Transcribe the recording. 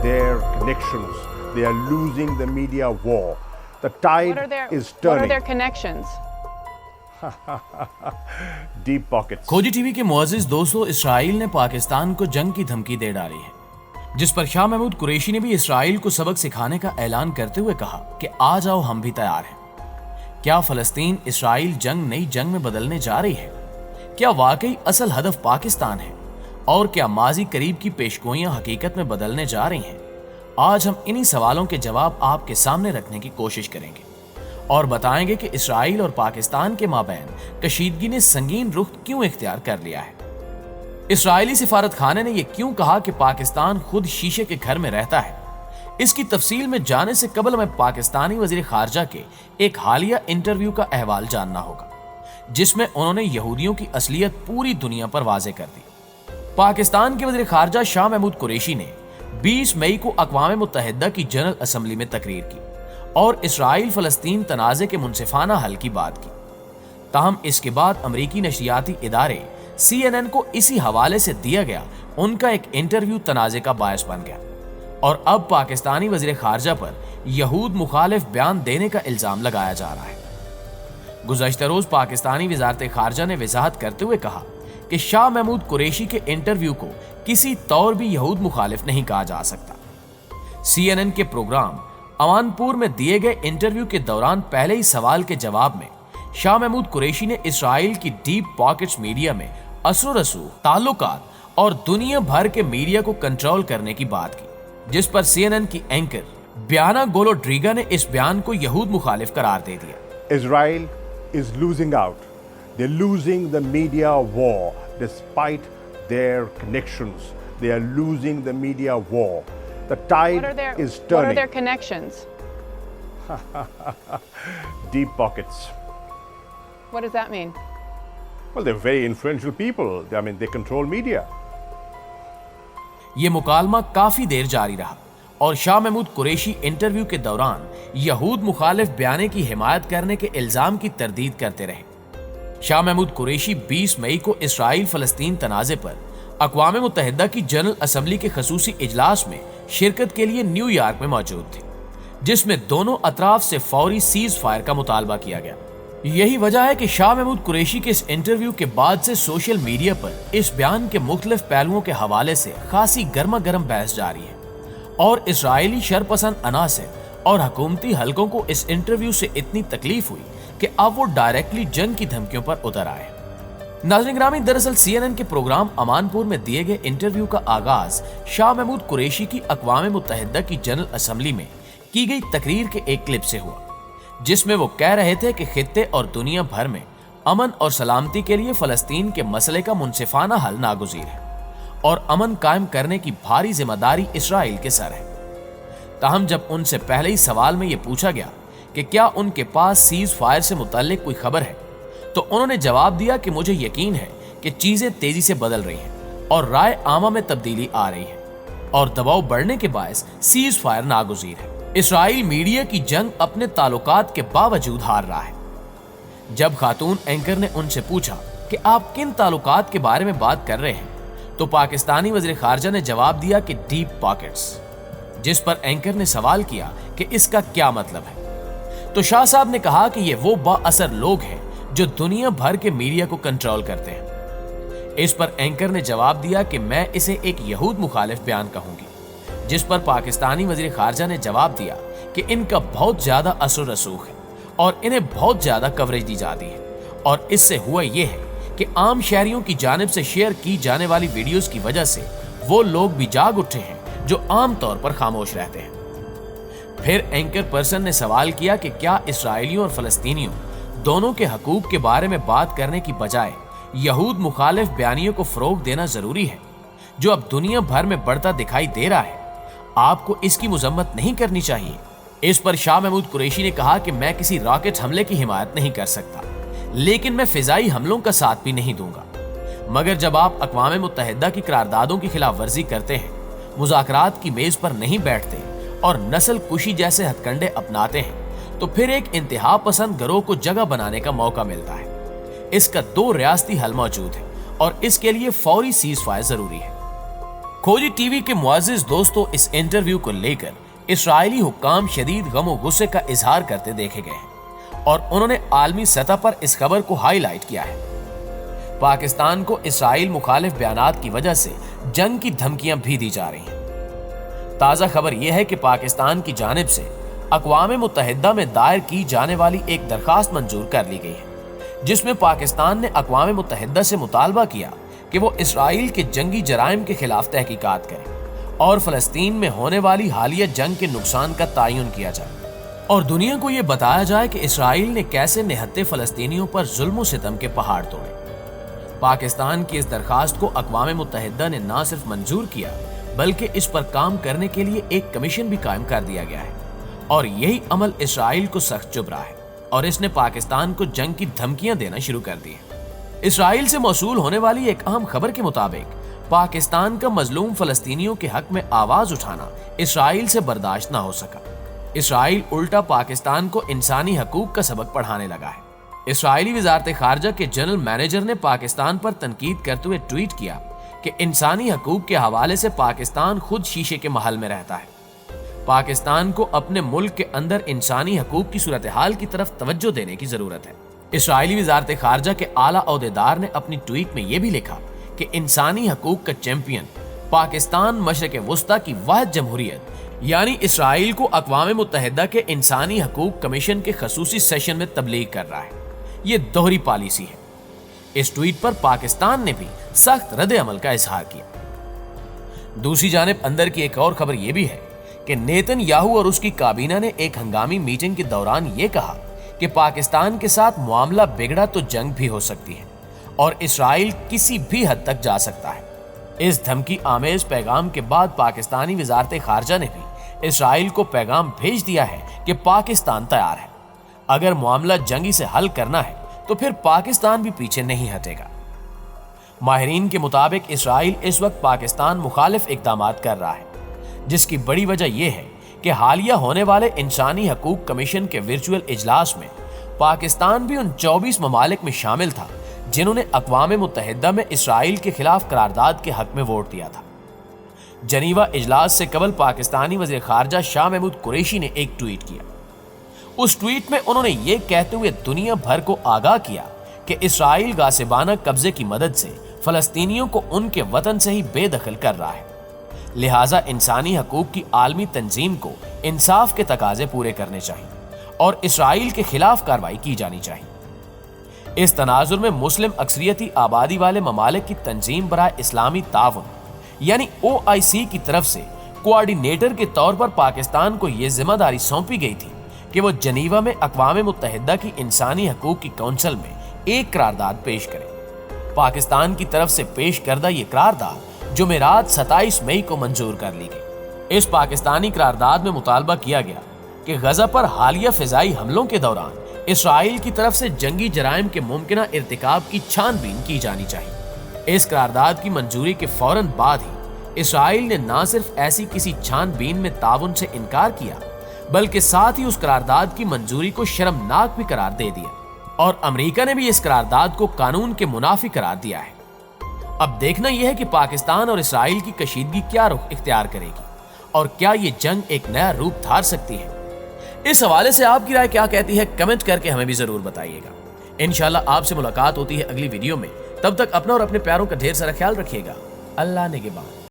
their connections. They are losing the media war. The tide is turning. What are their connections? Deep pockets. खोजी TV के मुअज़्ज़िज़ दोस्तों, Israel ने पाकिस्तान को जंग की धमकी दे डाली है, जिस पर शाह महमूद कुरैशी ने भी इसराइल को सबक सिखाने का ऐलान करते हुए कहा कि आ जाओ, हम भी तैयार हैं। क्या फलस्तीन इसराइल जंग नई जंग में बदलने जा रही है? क्या वाकई असल हदफ पाकिस्तान है? और क्या माजी करीब की पेशगोइयां हकीकत में बदलने जा रही हैं? आज हम इन्हीं सवालों के जवाब आपके सामने रखने की कोशिश करेंगे और बताएंगे कि इसराइल और पाकिस्तान के माबैन कशीदगी ने संगीन रुख क्यों इख्तियार कर लिया है। इसराइली सिफारत खाने ने यह क्यों कहा कि पाकिस्तान खुद शीशे के घर में रहता है। इसकी तफसील में जाने से कबल हमें पाकिस्तानी वजीर खारजा के एक हालिया इंटरव्यू का अहवाल जानना होगा, जिसमें उन्होंने यहूदियों की असलियत पूरी दुनिया पर वाजे कर दी। पाकिस्तान के वजीर खारजा शाह महमूद कुरैशी ने 20 मई को अक़वाम मुत्तहिदा की जनरल असम्बली में तकरीर की और इसराइल फलस्तीन तनाज़े के मुनसिफाना हल की बात की। ताहम इसके बाद अमरीकी नशरियाती इदारे CNN को इसी हवाले से दिया गया उनका एक इंटरव्यू तनाज़े का बायस बन गया और अब पाकिस्तानी वज़ीर खारजा पर यहूद मुखालिफ बयान देने का इल्ज़ाम लगाया जा रहा है। गुज़श्ता रोज़ पाकिस्तानी वज़ारत खारजा ने वज़ाहत करते हुए कहा कि शाह महमूद कुरैशी के इंटरव्यू को किसी तौर भी यहूद मुखालिफ नहीं कहा जा सकता। CNN के प्रोग्राम अमानपुर में दिए गए इंटरव्यू के दौरान पहले ही सवाल के जवाब में शाह महमूद कुरैशी ने इसराइल की डीप पॉकेट्स मीडिया में असर व रसूख, ताल्लुकात और दुनिया भर के मीडिया को कंट्रोल करने की बात की, जिस पर CNN की एंकर ब्याना गोलोड्रीगा ने इस बयान को यहूद मुखालिफ करार दे दिया। Israel is losing out. They're losing the media war despite their connections. They are losing the media war. The tide is turning. What are their connections? Deep pockets. What does that mean? Well, they're very influential people. They control media. ये मुकालमा काफी देर जारी रहा और Shah Mahmood Qureshi interview के दौरान यहूद मुखालिफ बयाने की हिमायत करने के इल्जाम की तरदीद करते रहे। शाह महमूद कुरैशी 20 मई को इसराइल फलस्तीन तनाज़े पर अक़वाम मुत्तहिदा की जनरल असम्बली के खसूसी इजलास में शिरकत के लिए न्यूयॉर्क में मौजूद थे, जिसमें दोनों अतराफ से फौरी सीज फायर का मुतालबा किया गया। यही वजह है कि शाह महमूद कुरैशी के इस इंटरव्यू के बाद से सोशल मीडिया पर इस बयान के मुख्तलिफ पहलुओं के हवाले से खासी गर्मा गर्म बहस जारी है और इसराइली शरपसंद अनासर और हुकूमती हलकों को इस इंटरव्यू से इतनी तकलीफ हुई कि अब वो डायरेक्टली जंग की धमकियों पर उतर आए। नाज़रीन ग्रामी, दरअसल CNN के प्रोग्राम अमानपुर में दिए गए इंटरव्यू का आगाज शाह महमूद कुरैशी की अक़वाम मुत्तहिदा की जनरल असम्बली में की गई तकरीर के एक क्लिप से हुआ, जिसमें वो कह रहे थे कि खित्ते और दुनिया भर में अमन और सलामती के लिए फलस्तीन के मसले का मुनसिफाना हल नागुज़ीर है और अमन कायम करने की भारी जिम्मेदारी इसराइल के सर है। ताहम जब उनसे पहले ही सवाल में यह पूछा गया कि क्या उनके पास सीज फायर से मुताल्लिक कोई खबर है, तो उन्होंने जवाब दिया कि मुझे यकीन है कि चीजें तेजी से बदल रही हैं और राय आमा में तब्दीली आ रही है और दबाव बढ़ने के बायस सीज फायर नागुज़ीर है। इसराइल मीडिया की जंग अपने ताल्लुकात के बावजूद हार रहा है। जब खातून एंकर ने उनसे पूछा कि आप किन ताल्लुकात के बारे में बात कर रहे हैं, तो पाकिस्तानी वज़ीर खारजा ने जवाब दिया कि डीप पॉकेट्स, जिस पर एंकर ने सवाल किया कि इसका क्या मतलब है। तो शाह साहब ने कहा कि ये वो बाअसर लोग हैं जो दुनिया भर के मीडिया को कंट्रोल करते हैं। इस पर एंकर ने जवाब दिया कि मैं इसे एक यहूद मुखालिफ बयान कहूंगी, जिस पर पाकिस्तानी वज़ीर खारजा ने जवाब दिया कि इनका बहुत ज्यादा असर रसूख है और इन्हें बहुत ज्यादा कवरेज दी जाती है और इससे हुआ यह है कि आम शहरियों की जानिब से शेयर की जाने वाली वीडियोस की वजह से वो लोग भी जाग उठे हैं जो आम तौर पर खामोश रहते हैं। फिर एंकर पर्सन ने सवाल किया कि क्या इसराइलियों और फलस्तीनियों दोनों के हकूक के बारे में बात करने की बजाय यहूद मुखालिफ बयानियों को फरोग देना जरूरी है, जो अब दुनिया भर में बढ़ता दिखाई दे रहा है। आपको इसकी मुजम्मत नहीं करनी चाहिए। इस पर शाह महमूद कुरैशी ने कहा कि मैं किसी रॉकेट हमले की हिमायत नहीं कर सकता, लेकिन मैं फिजाई हमलों का साथ भी नहीं दूंगा। मगर जब आप अक़वाम मुत्तहिदा की करारदादों की खिलाफ वर्जी करते हैं, मुज़ाकरात की मेज पर नहीं बैठते और नस्ल कुशी जैसे हथकंडे अपनाते हैं, तो फिर एक इंतहा पसंद गिरोह को जगह बनाने का मौका मिलता है। इसका 2 रियासती हल मौजूद है और इसके लिए फौरी सीज फायर जरूरी है। کھوجی ٹی وی کے معزز دوستوں، اس انٹرویو کو لے کر اسرائیلی حکام شدید غم و غصے کا اظہار کرتے دیکھے گئے ہیں اور انہوں نے عالمی سطح پر اس خبر کو ہائی لائٹ کیا ہے۔ پاکستان کو اسرائیل مخالف بیانات کی وجہ سے جنگ کی دھمکیاں بھی دی جا رہی ہیں۔ تازہ خبر یہ ہے کہ پاکستان کی جانب سے اقوام متحدہ میں دائر کی جانے والی ایک درخواست منظور کر لی گئی ہے، جس میں پاکستان نے اقوام متحدہ سے مطالبہ کیا کہ وہ اسرائیل کے جنگی جرائم کے خلاف تحقیقات کریں اور فلسطین میں ہونے والی حالیہ جنگ کے نقصان کا تعین کیا جائے اور دنیا کو یہ بتایا جائے کہ اسرائیل نے کیسے نہتے فلسطینیوں پر ظلم و ستم کے پہاڑ توڑے۔ پاکستان کی اس درخواست کو اقوام متحدہ نے نہ صرف منظور کیا بلکہ اس پر کام کرنے کے لیے ایک کمیشن بھی قائم کر دیا گیا ہے، اور یہی عمل اسرائیل کو سخت چبھ رہا ہے اور اس نے پاکستان کو جنگ کی دھمکیاں دینا شروع کر دی ہیں۔ اسرائیل سے موصول ہونے والی ایک اہم خبر کے مطابق پاکستان کا مظلوم فلسطینیوں کے حق میں آواز اٹھانا اسرائیل سے برداشت نہ ہو سکا۔ اسرائیل الٹا پاکستان کو انسانی حقوق کا سبق پڑھانے لگا ہے۔ اسرائیلی وزارت خارجہ کے جنرل مینیجر نے پاکستان پر تنقید کرتے ہوئے ٹویٹ کیا کہ انسانی حقوق کے حوالے سے پاکستان خود شیشے کے محل میں رہتا ہے۔ پاکستان کو اپنے ملک کے اندر انسانی حقوق کی صورتحال کی طرف توجہ دینے کی ضرورت ہے۔ اسرائیلی وزارت خارجہ کے اعلیٰ عہدیدار نے اپنی ٹویٹ میں یہ بھی لکھا کہ انسانی حقوق کا چیمپئن پاکستان مشرق وسطیٰ کی واحد جمہوریت یعنی اسرائیل کو اقوام متحدہ کے انسانی حقوق کمیشن کے خصوصی سیشن میں تبلیغ کر رہا ہے۔ یہ دوہری پالیسی ہے۔ اس ٹویٹ پر پاکستان نے بھی سخت رد عمل کا اظہار کیا۔ دوسری جانب اندر کی ایک اور خبر یہ بھی ہے کہ نیتن یاہو اور اس کی کابینہ نے ایک ہنگامی میٹنگ کے دوران یہ کہا کہ پاکستان کے ساتھ معاملہ بگڑا تو جنگ بھی ہو سکتی ہے اور اسرائیل کسی بھی حد تک جا سکتا ہے۔ اس دھمکی آمیز پیغام کے بعد پاکستانی وزارت خارجہ نے بھی اسرائیل کو پیغام بھیج دیا ہے کہ پاکستان تیار ہے۔ اگر معاملہ جنگی سے حل کرنا ہے تو پھر پاکستان بھی پیچھے نہیں ہٹے گا۔ ماہرین کے مطابق اسرائیل اس وقت پاکستان مخالف اقدامات کر رہا ہے، جس کی بڑی وجہ یہ ہے کہ حالیہ ہونے والے انسانی حقوق کمیشن کے ورچوئل اجلاس میں پاکستان بھی ان 24 ممالک میں شامل تھا جنہوں نے اقوام متحدہ میں اسرائیل کے خلاف قرارداد کے حق میں ووٹ دیا تھا۔ جنیوا اجلاس سے قبل پاکستانی وزیر خارجہ شاہ محمود قریشی نے ایک ٹویٹ کیا۔ اس ٹویٹ میں انہوں نے یہ کہتے ہوئے دنیا بھر کو آگاہ کیا کہ اسرائیل غاصبانہ قبضے کی مدد سے فلسطینیوں کو ان کے وطن سے ہی بے دخل کر رہا ہے، لہٰذا انسانی حقوق کی عالمی تنظیم کو انصاف کے تقاضے پورے کرنے چاہیے اور اسرائیل کے خلاف کارروائی کی جانی چاہیے۔ اس تناظر میں مسلم اکثریتی آبادی والے ممالک کی تنظیم برائے اسلامی تعاون یعنی OIC کی طرف سے کوآرڈینیٹر کے طور پر پاکستان کو یہ ذمہ داری سونپی گئی تھی کہ وہ جنیوا میں اقوام متحدہ کی انسانی حقوق کی کونسل میں ایک قرارداد پیش کرے۔ پاکستان کی طرف سے پیش کردہ یہ قرارداد جمعرات 27 مئی کو منظور کر لی گئی۔ اس پاکستانی قرارداد میں مطالبہ کیا گیا کہ غزہ پر حالیہ فضائی حملوں کے دوران اسرائیل کی طرف سے جنگی جرائم کے ممکنہ ارتکاب کی چھان بین کی جانی چاہیے۔ اس قرارداد کی منظوری کے فوراً بعد ہی اسرائیل نے نہ صرف ایسی کسی چھان بین میں تعاون سے انکار کیا بلکہ ساتھ ہی اس قرارداد کی منظوری کو شرمناک بھی قرار دے دیا، اور امریکہ نے بھی اس قرارداد کو قانون کے منافی قرار دیا ہے۔ اب دیکھنا یہ ہے کہ پاکستان اور اسرائیل کی کشیدگی کیا رخ اختیار کرے گی اور کیا یہ جنگ ایک نیا روپ دھار سکتی ہے۔ اس حوالے سے آپ کی رائے کیا کہتی ہے، کمنٹ کر کے ہمیں بھی ضرور بتائیے گا۔ انشاءاللہ آپ سے ملاقات ہوتی ہے اگلی ویڈیو میں، تب تک اپنا اور اپنے پیاروں کا ڈھیر سارا خیال رکھیے گا۔ اللہ نگہبان۔